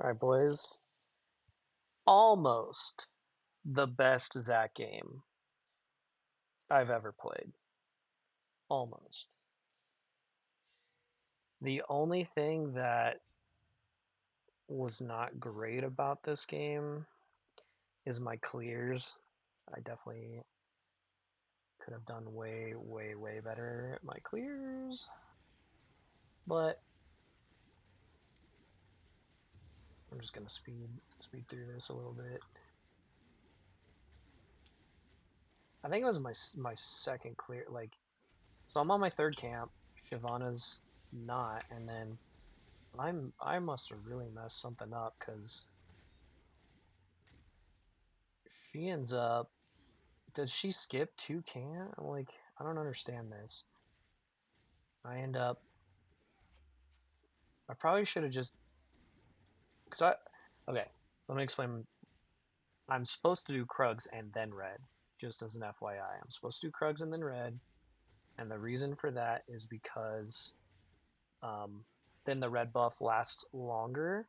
All right, boys. Almost the best Zac game I've ever played. Almost. The only thing that was not great about this game is my clears. I definitely could have done way, way, way better at my clears. But I'm just gonna speed through this a little bit. I think it was my second clear. So I'm on my third camp. Shyvana's not, and then I must have really messed something up because she ends up. Does she skip two can? I'm like, I don't understand this. I end up. I probably should have just. Cause I. Okay, so let me explain. I'm supposed to do Krugs and then red, just as an FYI. I'm supposed to do Krugs and then red, and the reason for that is because um, then the red buff lasts longer.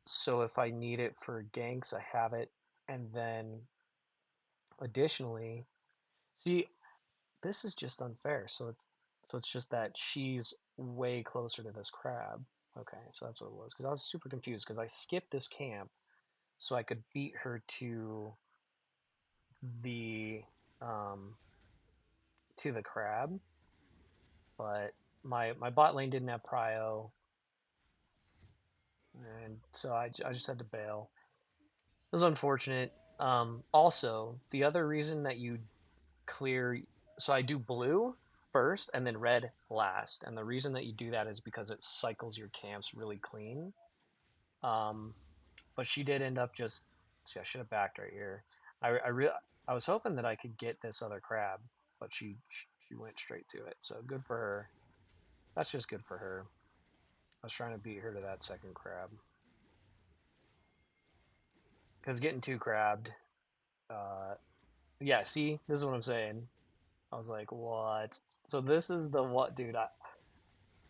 So if I need it for ganks, I have it, and then additionally, see, this is just unfair. So it's just that she's way closer to this crab. Okay, so that's what it was. Because I was super confused because I skipped this camp so I could beat her the um to the crab, but my bot lane didn't have prio, and so I just had to bail. It was unfortunate. Also, the other reason that you clear, so I do blue first and then red last, and the reason that you do that is because it cycles your camps really clean. Um, but she did end up just. See, I should have backed right here. I was hoping that I could get this other crab, but she went straight to it. So good for her. That's just good for her. I was trying to beat her to that second crab because getting two crabbed. Uh, yeah, see, this is what I'm saying. I was like, what? So this is the what, dude?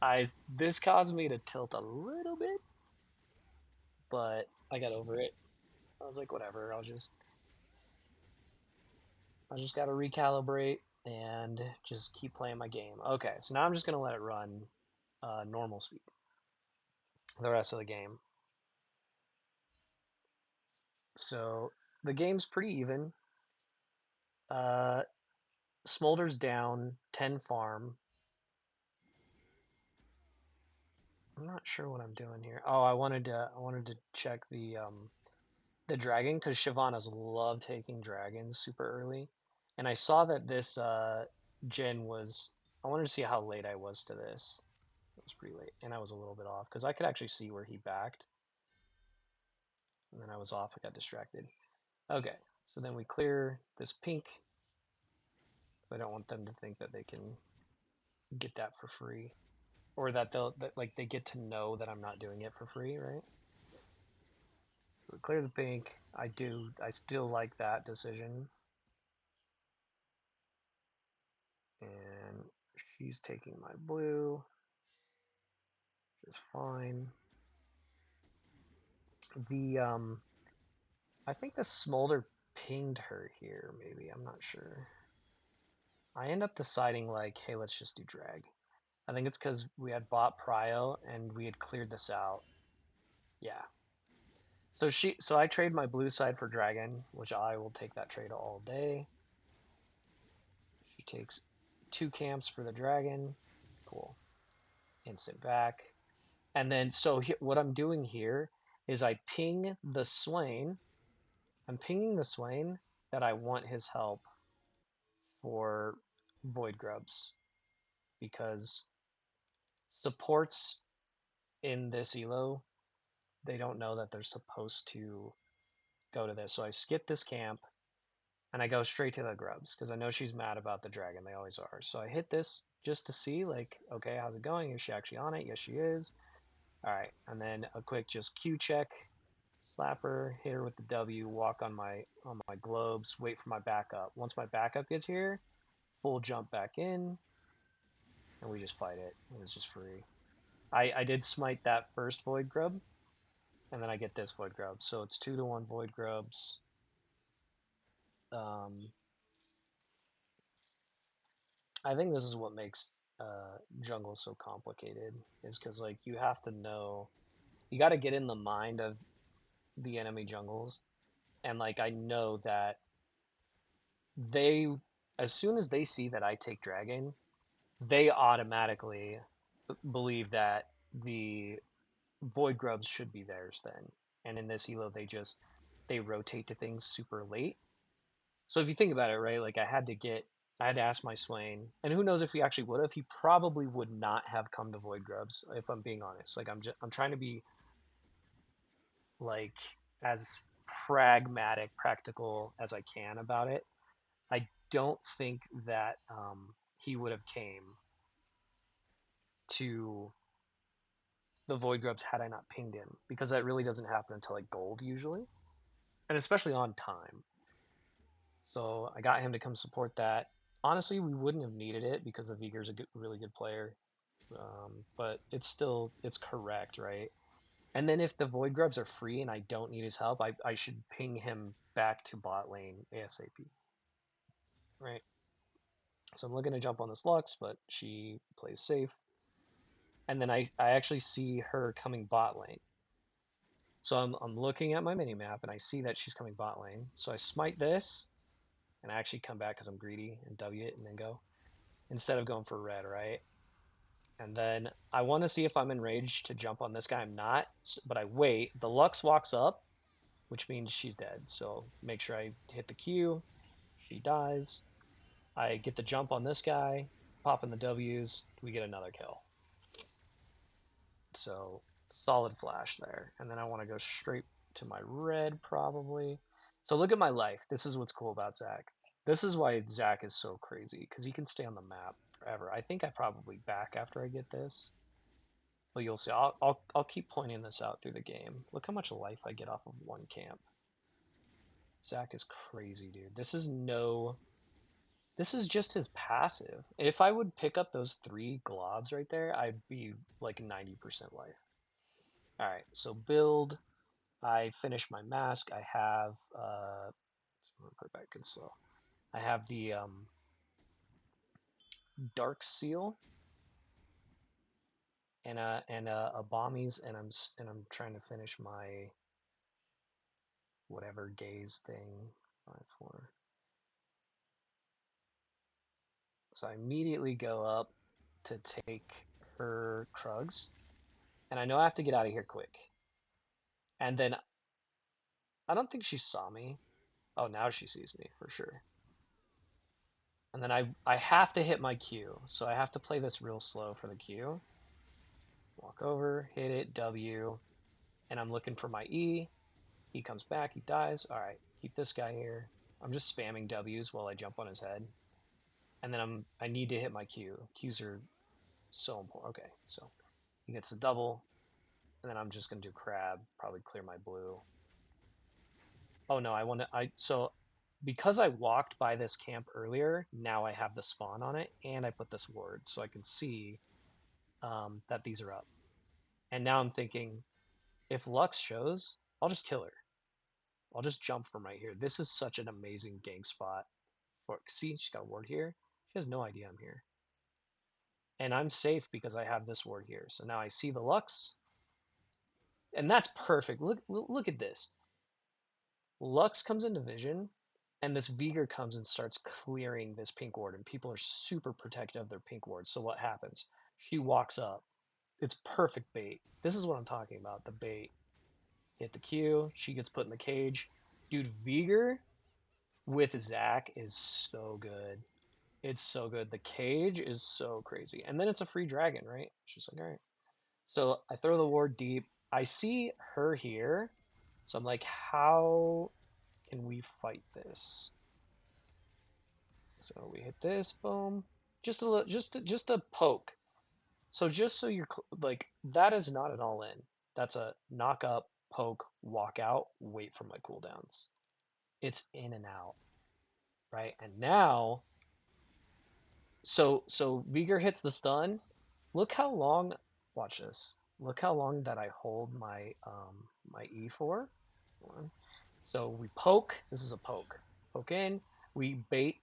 I this caused me to tilt a little bit, but I got over it. I was like, whatever. I just got to recalibrate and just keep playing my game. Okay, so now I'm just gonna let it run normal speed the rest of the game. So the game's pretty even. Uh, Smolder's down 10 farm. I'm not sure what I'm doing here. Oh, I wanted to check the dragon because Shyvana's love taking dragons super early, and I saw that this gen was. I wanted to see how late I was to this. It was pretty late, and I was a little bit off because I could actually see where he backed, and then I was off. I got distracted. Okay, so then we clear this pink. I don't want them to think that they can get that for free, or that they get to know that I'm not doing it for free, right? So we clear the pink. I still like that decision, and she's taking my blue, which is fine. The I think the smolder pinged her here. Maybe I'm not sure. I end up deciding like, hey, let's just do drag. I think it's because we had bought prio and we had cleared this out. Yeah. So I trade my blue side for dragon, which I will take that trade all day. She takes two camps for the dragon. Cool. Instant back. And then what I'm doing here is I ping the Swain. I'm pinging the Swain that I want his help for Void Grubs because supports in this elo, they don't know that they're supposed to go to this. So I skip this camp and I go straight to the grubs because I know she's mad about the dragon. They always are. So I hit this just to see, like, okay, how's it going? Is she actually on it? Yes, she is. All right, and then a quick just Q check, slap her, hit her with the W, walk on my globes, wait for my backup. Once my backup gets here, full jump back in, and we just fight it. It was just free. I did smite that first void grub, and then I get this Void Grub. So it's 2-1 Void Grubs. Um, I think this is what makes jungle so complicated, is because like you have to know, you got to get in the mind of the enemy jungles, and like I know that they, as soon as they see that I take dragon, they automatically believe that the void grubs should be theirs then. And in this elo, they rotate to things super late. So if you think about it, right, like I had to ask my Swain, and who knows if he actually would have. He probably would not have come to void grubs if I'm being honest. Like I'm trying to be like as pragmatic, practical as I can about it. I don't think that he would have came to the void grubs had I not pinged him, because that really doesn't happen until like gold usually, and especially on time. So I got him to come support that. Honestly, we wouldn't have needed it because the Viger's a really good player, but it's correct, right? And then if the void grubs are free and I don't need his help, I should ping him back to bot lane ASAP, right? So I'm looking to jump on this Lux, but she plays safe. And then I actually see her coming bot lane. So I'm looking at my mini map and I see that she's coming bot lane. So I smite this and I actually come back because I'm greedy and W it and then go, instead of going for red, right? And then I want to see if I'm enraged to jump on this guy. I'm not, but I wait. The Lux walks up, which means she's dead. So make sure I hit the Q. She dies. I get the jump on this guy, pop in the W's. We get another kill. So solid flash there. And then I want to go straight to my red probably. So look at my life. This is what's cool about Zac. This is why Zac is so crazy, because he can stay on the map forever. I think I probably back after I get this. But you'll see. I'll keep pointing this out through the game. Look how much life I get off of one camp. Zac is crazy, dude. This is just his passive. If I would pick up those 3 globs right there, I'd be like 90% life. All right, so build. I finish my mask. I have I'm gonna put it back in slow. I have the dark seal and a bombies, and I'm trying to finish my whatever gaze thing. 5-4. So I immediately go up to take her Krugs, and I know I have to get out of here quick. And then I don't think she saw me. Oh, now she sees me for sure. And then I have to hit my Q, so I have to play this real slow for the Q. Walk over, hit it, W, and I'm looking for my E. He comes back, he dies. All right, keep this guy here. I'm just spamming W's while I jump on his head. And then I need to hit my Q. Qs are so important. Okay, so he gets the double, and then I'm just gonna do crab, probably clear my blue. Oh no, so because I walked by this camp earlier, now I have the spawn on it, and I put this ward so I can see that these are up. And now I'm thinking, if Lux shows, I'll just kill her. I'll just jump from right here. This is such an amazing gank spot. See, she's got a ward here. She has no idea I'm here. And I'm safe because I have this ward here. So now I see the Lux, and that's perfect. Look at this. Lux comes into vision, and this Veigar comes and starts clearing this pink ward, and people are super protective of their pink wards. So what happens? She walks up. It's perfect bait. This is what I'm talking about, the bait. Hit the Q, she gets put in the cage. Dude, Veigar with Zac is so good. It's so good. The cage is so crazy. And then it's a free dragon, right? She's like, all right. So I throw the ward deep. I see her here. So I'm like, how can we fight this? So we hit this, boom. Just a little, just a poke. So just so you're like, that is not an all in. That's a knock up, poke, walk out, wait for my cooldowns. It's in and out, right? And now, so Veigar hits the stun. Look how long. Watch this. look how long that I hold my E for. Hold on. So we poke. This is a poke. Poke in. We bait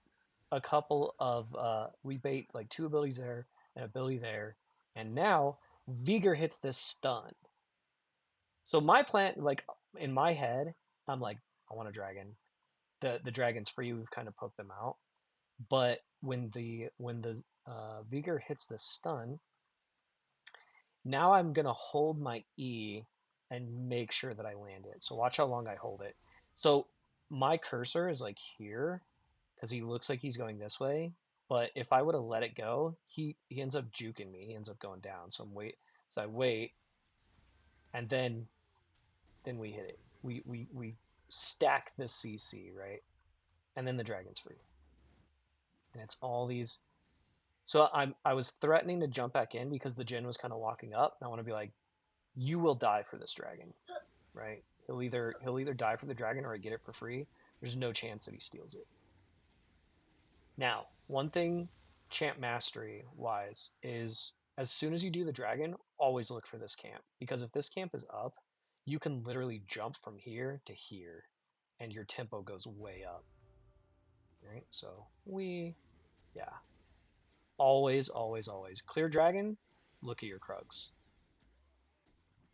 a couple of we bait like two abilities there, an ability there, and now Vigor hits this stun. So my plan, like in my head, I'm like, I want a dragon. The dragon's free. We've kind of poked them out. But when the Vigor hits the stun, now I'm gonna hold my E and make sure that I land it. So watch how long I hold it. So my cursor is like here because he looks like he's going this way. But if I would have let it go, he ends up juking me. He ends up going down. So I wait, and then we hit it. We stack the CC, right, and then the dragon's free, and it's all these. So I was threatening to jump back in because the Jin was kind of walking up. And I want to be like, you will die for this dragon, right? He'll either die for the dragon or I get it for free. There's no chance that he steals it. Now, one thing champ mastery wise is as soon as you do the dragon, always look for this camp because if this camp is up, you can literally jump from here to here and your tempo goes way up, right? So yeah, always clear dragon, look at your Krugs.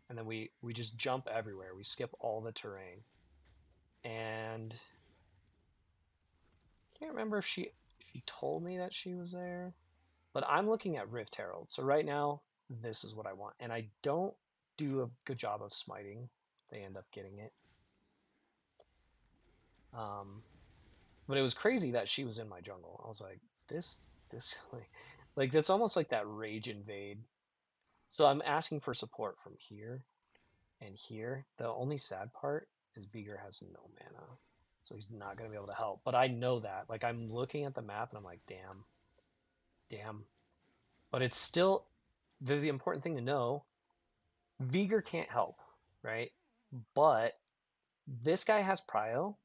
And then we just jump everywhere. We skip all the terrain. And I can't remember if she told me that she was there, but I'm looking at Rift Herald. So right now, this is what I want, and I don't do a good job of smiting. They end up getting it. Um, but it was crazy that she was in my jungle. I was like, this like that's almost like that rage invade. So I'm asking for support from here and here. The only sad part is Vigor has no mana. So he's not going to be able to help. But I know that. Like I'm looking at the map and I'm like, damn. But it's still the important thing to know. Vigor can't help, right? But this guy has prio.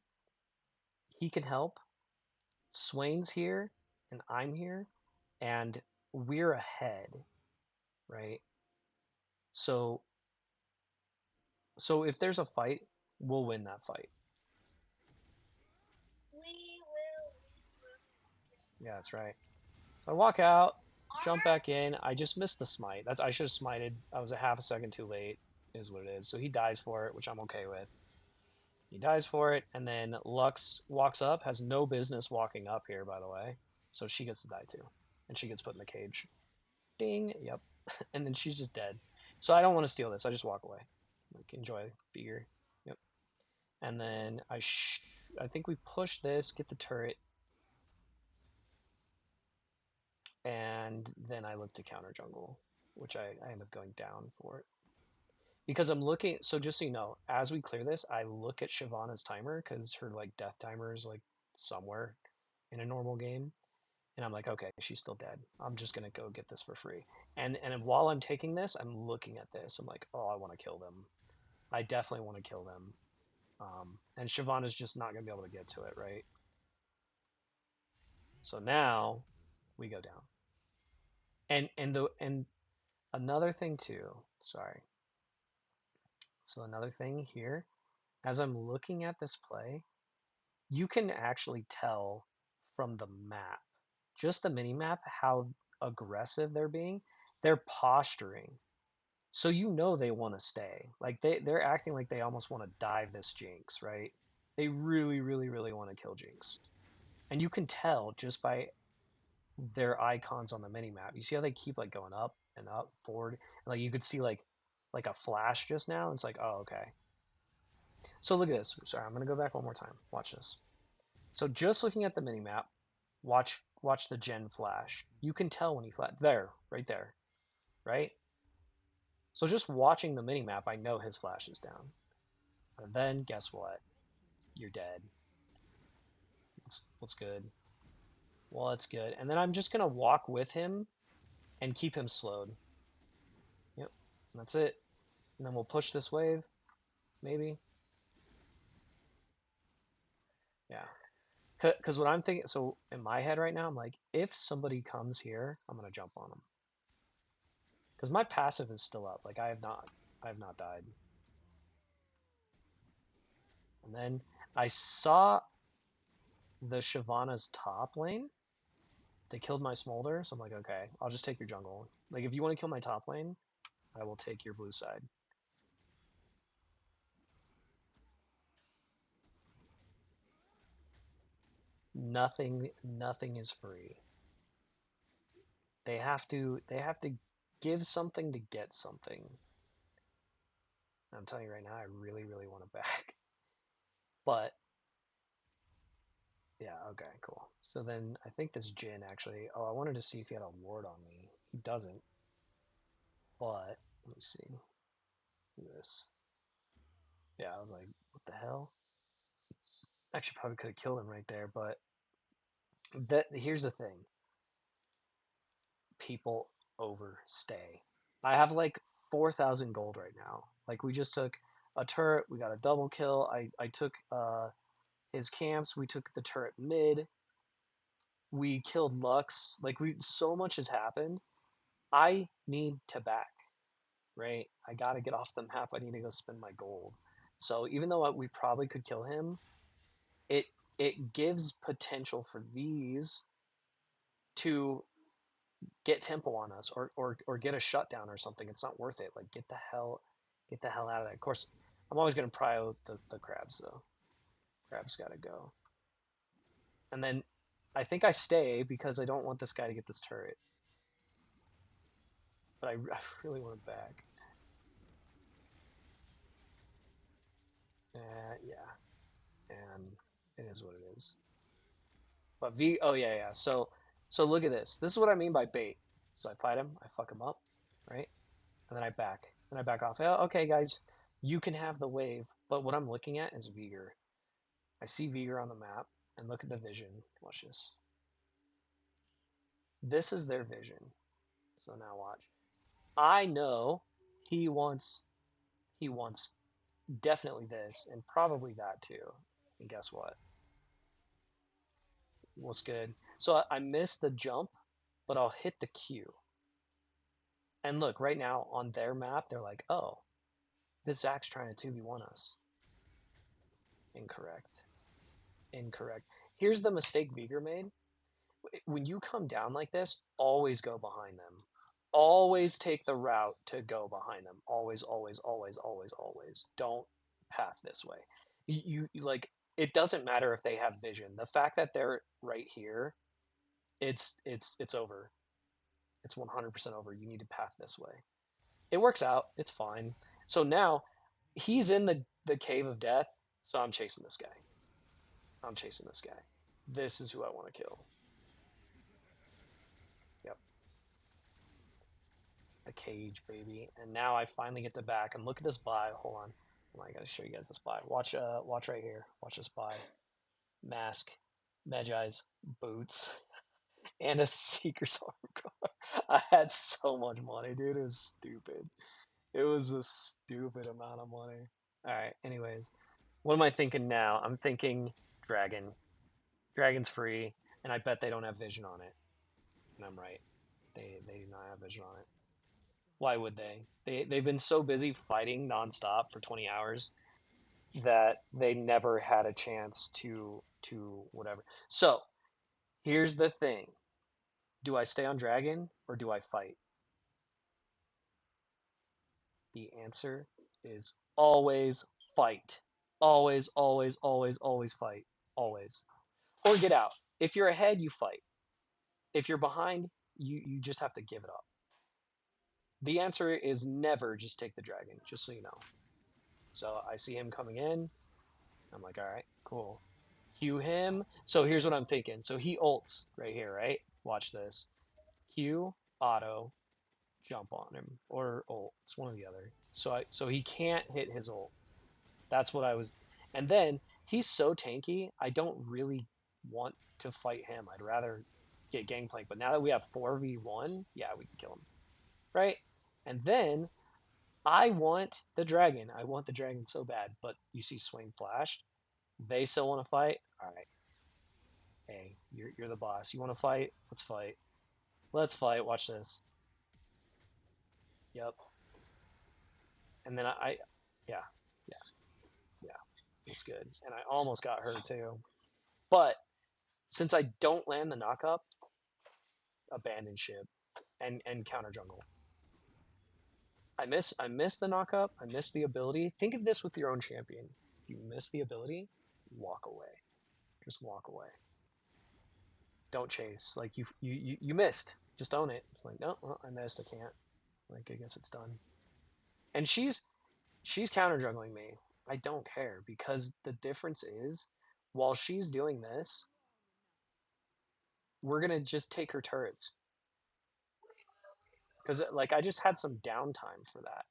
He can help. Swain's here and I'm here and we're ahead, right? So so if there's a fight, we'll win that fight. Yeah, that's right. So I walk out, jump back in. I just missed the smite. I should have smited. I was a half a second too late, is what it is. So he dies for it, which I'm okay with. He dies for it, and then Lux walks up, has no business walking up here, by the way. So she gets to die too. And she gets put in the cage. Ding, yep. And then she's just dead. So I don't want to steal this. I just walk away. Like enjoy figure. Yep. And then I think we push this, get the turret, and then I look to counter jungle, which I end up going down for it. Because I'm looking, so just so you know, as we clear this, I look at Shyvana's timer because her like death timer is like somewhere in a normal game. And I'm like, okay, she's still dead. I'm just gonna go get this for free. And while I'm taking this, I'm looking at this. I'm like, oh, I want to kill them. I definitely want to kill them. And Shyvana's just not gonna be able to get to it, right? So now we go down. And another thing too, sorry. So another thing here, as I'm looking at this play, you can actually tell from the map, just the mini map, how aggressive they're being. They're posturing. So you know they want to stay. Like they're acting like they almost want to dive this Jinx, right? They really want to kill Jinx. And you can tell just by their icons on the mini map. You see how they keep like going up and up, forward, and like you could see like a flash just now. It's like, oh, okay. So look at this. Sorry, I'm gonna go back one more time. Watch this. So just looking at the mini map, watch the gen flash. You can tell when he flash there, right there, right? So just watching the mini map, I know his flash is down. And then guess what? You're dead. What's good? Well, it's good. And then I'm just gonna walk with him and keep him slowed. Yep, that's it. And then we'll push this wave, maybe. Yeah. Because what I'm thinking, so in my head right now, I'm like, if somebody comes here, I'm gonna jump on them. Because my passive is still up. Like I have not died. And then I saw the Shyvana's top lane. They killed my Smolder, so I'm like, okay, I'll just take your jungle. Like if you want to kill my top lane, I will take your blue side. Nothing is free. They have to give something to get something. I'm telling you right now, I really, really want it back. But yeah, okay, cool. So then I think this Jin actually. Oh, I wanted to see if he had a ward on me. He doesn't. But let me see. Look at this. Yeah, I was like, what the hell? Actually, probably could have killed him right there. But that here's the thing: people overstay. I have like 4,000 gold right now. Like we just took a turret. We got a double kill. I took his camps. We took the turret mid. We killed Lux. Like we so much has happened. I need to back, right? I gotta get off the map. I need to go spend my gold. So even though we probably could kill him, it it gives potential for these to get tempo on us or get a shutdown or something. It's not worth it. Like get the hell out of there. Of course, I'm always gonna prio the crabs though. Crabs gotta go. And then I think I stay because I don't want this guy to get this turret. But I really want it back. Yeah, and it is what it is. But oh yeah, yeah. So look at this. This is what I mean by bait. So I fight him, I fuck him up, right? And then I back. Then I back off. Oh, okay, guys, you can have the wave. But what I'm looking at is Viger. I see Viger on the map, and look at the vision. Watch this. This is their vision. So now watch. I know he wants he wants definitely this and probably that too. And guess what? What's good? So I missed the jump, but I'll hit the Q. And look, right now on their map, they're like, oh, this Zac's trying to 2v1 us. Incorrect. Incorrect. Here's the mistake Veigar made. When you come down like this, always go behind them. Always take the route to go behind them. Always, always, always, always, always. Don't path this way. Like it doesn't matter if they have vision. The fact that they're right here, it's over. It's 100% over. You need to path this way. It works out. It's fine. So now he's in the cave of death. So I'm chasing this guy. I'm chasing this guy. This is who I want to kill. Yep, the cage, baby. And now I finally get the back. And look at this buy. Hold on. I gotta show you guys this buy. Watch right here. Watch this buy. Mask, Magi's, boots, and a Seeker's Armor card. I had so much money, dude. It was stupid. It was a stupid amount of money. All right. Anyways, what am I thinking now? I'm thinking dragon. Dragon's free, and I bet they don't have vision on it. And I'm right. They do not have vision on it. Why would they? They've been so busy fighting nonstop for 20 hours that they never had a chance to whatever. So here's the thing: do I stay on dragon or do I fight? The answer is always fight. Always, always, always, always fight. Always. Or get out. If you're ahead, you fight. If you're behind, you just have to give it up. The answer is never just take the dragon, just so you know. So I see him coming in. I'm like, all right, cool. Q him. So here's what I'm thinking. So he ults right here, right? Watch this. Q, auto, jump on him. Or ult. It's one or the other. So he can't hit his ult. That's what I was. And then he's so tanky, I don't really want to fight him. I'd rather get gangplank. But now that we have 4v1, yeah, we can kill him. Right? And then I want the dragon. I want the dragon so bad. But you see Swain flashed. They still want to fight. All right. Hey, you're the boss. You want to fight? Let's fight. Let's fight. Watch this. Yep. And then yeah, yeah, yeah, it's good. And I almost got her too. But since I don't land the knock up, abandon ship and counter jungle. I miss the knock up. I miss the ability. Think of this with your own champion. If you miss the ability, walk away. Just walk away. Don't chase. Like you missed. Just own it. Like no, well, I missed. I can't. Like I guess it's done. And she's counter juggling me. I don't care because the difference is while she's doing this, we're gonna just take her turrets because like I just had some downtime for that.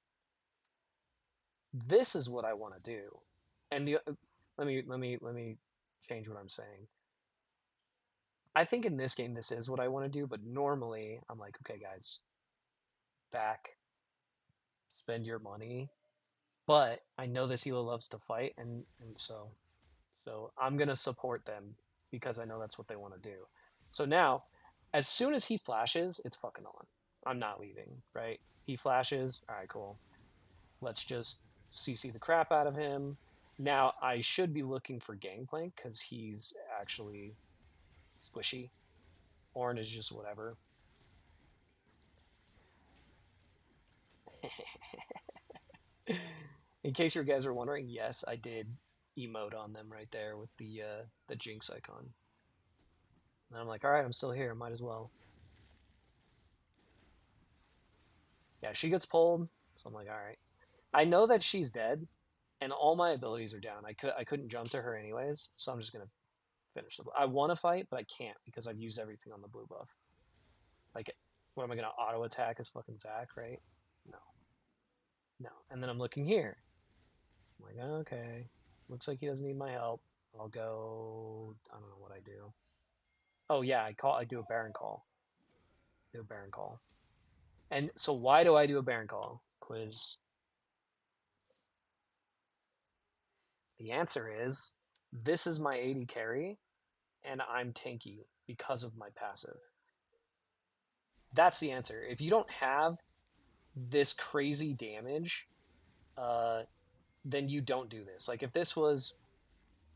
This is what I want to do. And let me change what I'm saying. I think in this game this is what I want to do, but normally I'm like, okay, guys, back, spend your money. But I know this healer loves to fight, and so I'm gonna support them because I know that's what they want to do. So now, as soon as he flashes, it's fucking on. I'm not leaving, right? He flashes. All right, cool. Let's just CC the crap out of him. Now I should be looking for Gangplank because he's actually squishy. Ornn is just whatever. In case you guys are wondering, yes, I did emote on them right there with the Jinx icon. And I'm like, all right, I'm still here. Might as well. Yeah, she gets pulled, so I'm like, all right. I know that she's dead, and all my abilities are down. I couldn't jump to her anyways, so I'm just gonna finish the. I want to fight, but I can't because I've used everything on the blue buff. Like, what am I gonna auto attack as fucking Zac, right? No, no. And then I'm looking here. I'm like, okay, looks like he doesn't need my help. I'll go. I don't know what I do. Oh yeah, I call. I do a Baron call. Do a Baron call. And so why do I do a Baron call? Quiz. The answer is this is my AD carry, and I'm tanky because of my passive. That's the answer. If you don't have this crazy damage, uh, then you don't do this. Like if this was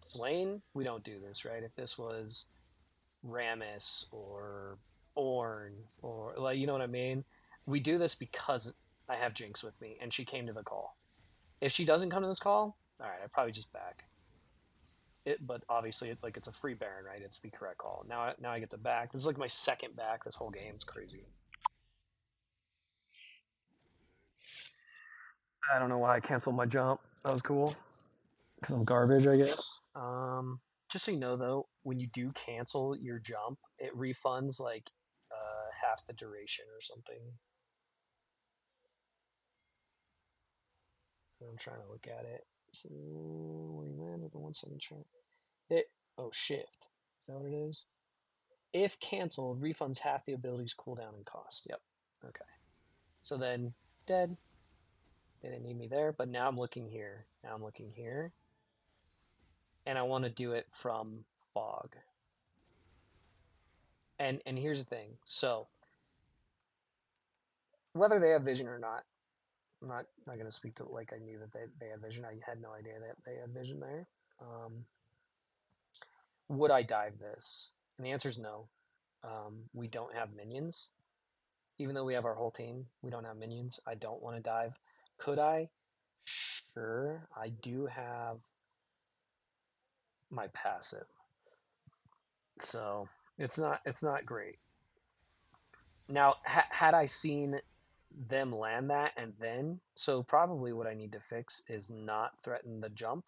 Swain, we don't do this, right? If this was Rammus or Ornn or like you know what I mean, we do this because I have Jinx with me and she came to the call. If she doesn't come to this call, all right, I probably just back it. But obviously, like it's a free Baron, right? It's the correct call. Now I get the back. This is like my second back this whole game. It's crazy. I don't know why I canceled my jump. That was cool. Because I'm garbage, I guess. Just so you know, though, when you do cancel your jump, it refunds like half the duration or something. I'm trying to look at it. So where you land with the 1 second chart. It oh shift. Is that what it is? If canceled, refunds half the ability's cooldown and cost. Yep. Okay. So then dead. They didn't need me there, but now I'm looking here. Now I'm looking here, and I want to do it from fog. And here's the thing. So whether they have vision or not, I'm not going to speak to like I knew that they had vision. I had no idea that they had vision there. Um, would I dive this? And the answer is no. We don't have minions. Even though we have our whole team, we don't have minions. I don't want to dive. Could I? Sure. I do have my passive. So it's not great. Now, had I seen them land that and then, so probably what I need to fix is not threaten the jump.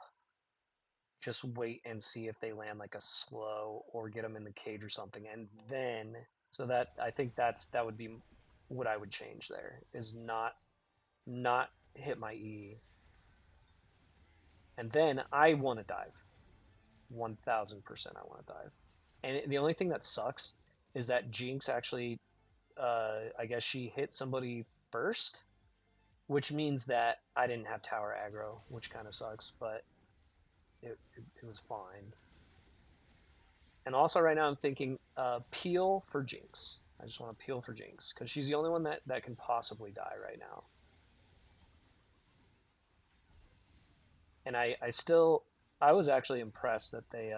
Just wait and see if they land like a slow or get them in the cage or something, and then so that I think that would be what I would change there is not hit my E, and then I want to dive 1000%. I want to dive, and the only thing that sucks is that Jinx actually I guess she hit somebody first, which means that I didn't have tower aggro, which kind of sucks, but it was fine. And also right now I'm thinking peel for Jinx. I just want to peel for Jinx because she's the only one that can possibly die right now. And I still I was actually impressed that they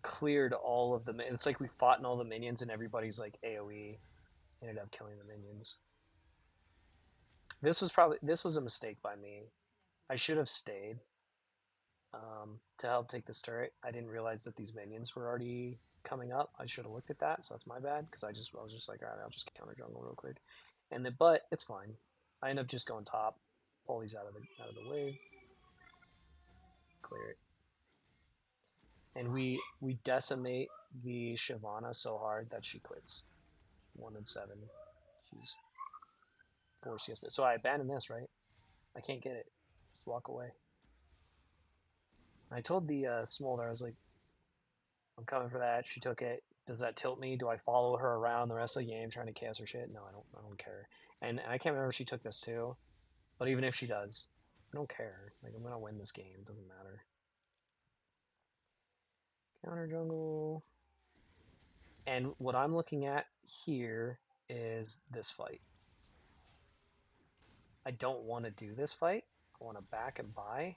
cleared all of the. It's like we fought in all the minions and everybody's like AOE ended up killing the minions. This was a mistake by me. I should have stayed to help take this turret. I didn't realize that these minions were already coming up. I should have looked at that, so that's my bad because I was just like, all right, I'll just counter jungle real quick, and then but it's fine. I end up just going top, pull these out of the way, clear it, and we decimate the Shyvana so hard that she quits. 1 and 7. She's 4 CS. So I abandon this, right? I can't get it. Just walk away. I told the Smolder, I was like, I'm coming for that. She took it. Does that tilt me? Do I follow her around the rest of the game trying to chaos her shit? No, I don't. I don't care. And I can't remember if she took this too. But even if she does, I don't care. Like I'm gonna win this game. It doesn't matter. Counter jungle. And what I'm looking at here is this fight. I don't want to do this fight. I want to back and buy.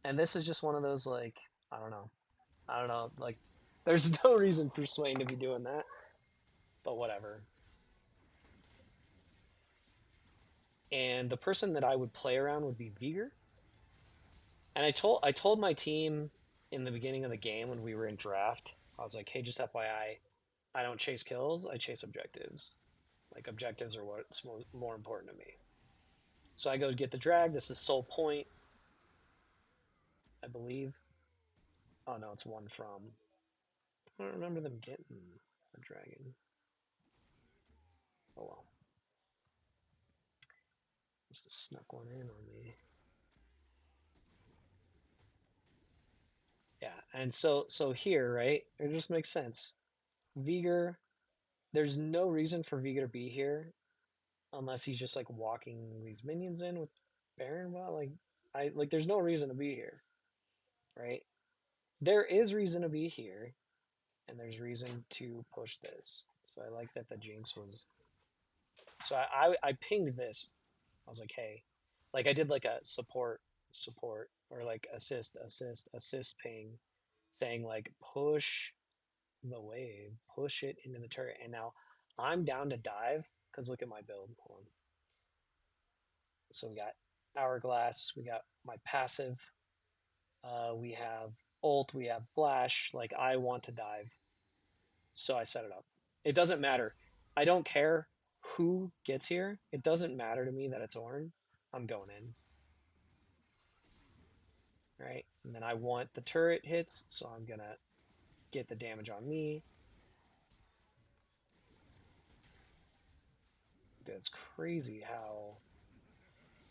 And this is just one of those like I don't know. I don't know. Like there's no reason for Swain to be doing that. But whatever. And the person that I would play around would be Viger. And I told my team in the beginning of the game when we were in draft, I was like, hey, just FYI, I don't chase kills, I chase objectives. Like objectives are what's more important to me. So I go to get the drag. This is soul point, I believe. Oh no, it's one from. I don't remember them getting a dragon. Oh well, must have snuck one in on me. Yeah, and so here, right? It just makes sense. Viger, there's no reason for Viger to be here unless he's just like walking these minions in with Baron. Well, like there's no reason to be here, right? There is reason to be here, and there's reason to push this. So I like that the Jinx was. So I pinged this. I was like, hey, like I did like a support or like assist ping, saying like push the wave, push it into the turret, and now I'm down to dive because look at my build. Hold on. So we got hourglass, we got my passive, we have ult, we have flash. Like I want to dive, so I set it up. It doesn't matter. I don't care who gets here. It doesn't matter to me that it's Ornn. I'm going in, right? And then I want the turret hits, so I'm gonna get the damage on me. That's crazy how.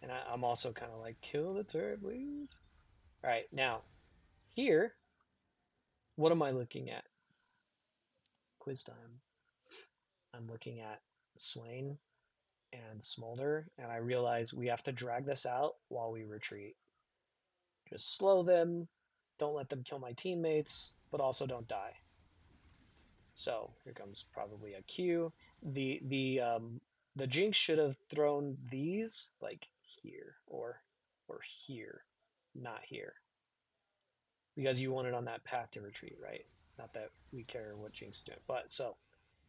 And I'm also kind of like, kill the turret, please. All right, now here, what am I looking at? Quiz time. I'm looking at Swain and Smolder, and I realize we have to drag this out while we retreat. Just slow them, don't let them kill my teammates, but also don't die. So here comes probably a Q. The Jinx should have thrown these like here or here, not here, because you want it on that path to retreat, right? Not that we care what Jinx is doing, but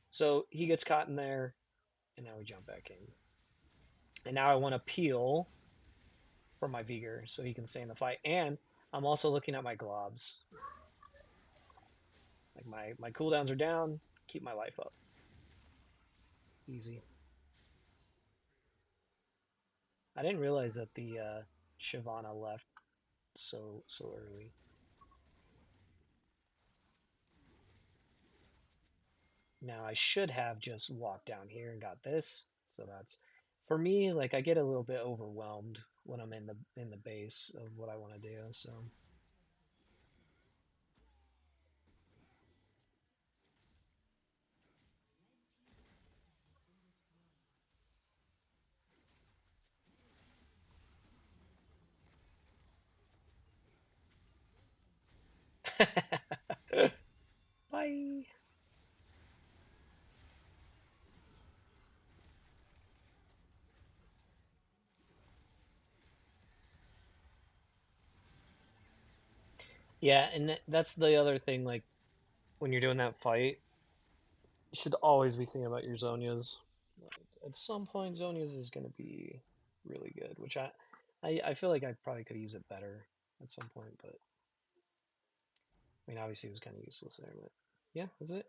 so he gets caught in there, and now we jump back in. And now I want to peel for my Vigor so he can stay in the fight. And I'm also looking at my globs. Like my cooldowns are down, keep my life up. Easy. I didn't realize that the Shyvana left so early. Now I should have just walked down here and got this. So that's for me, like I get a little bit overwhelmed when I'm in the base of what I want to do. So bye. Yeah, and that's the other thing. Like when you're doing that fight, you should always be thinking about your Zonias. Like at some point, Zonias is going to be really good, which I feel like I probably could use it better at some point, but I mean, obviously it was kind of useless there. But yeah, that's it.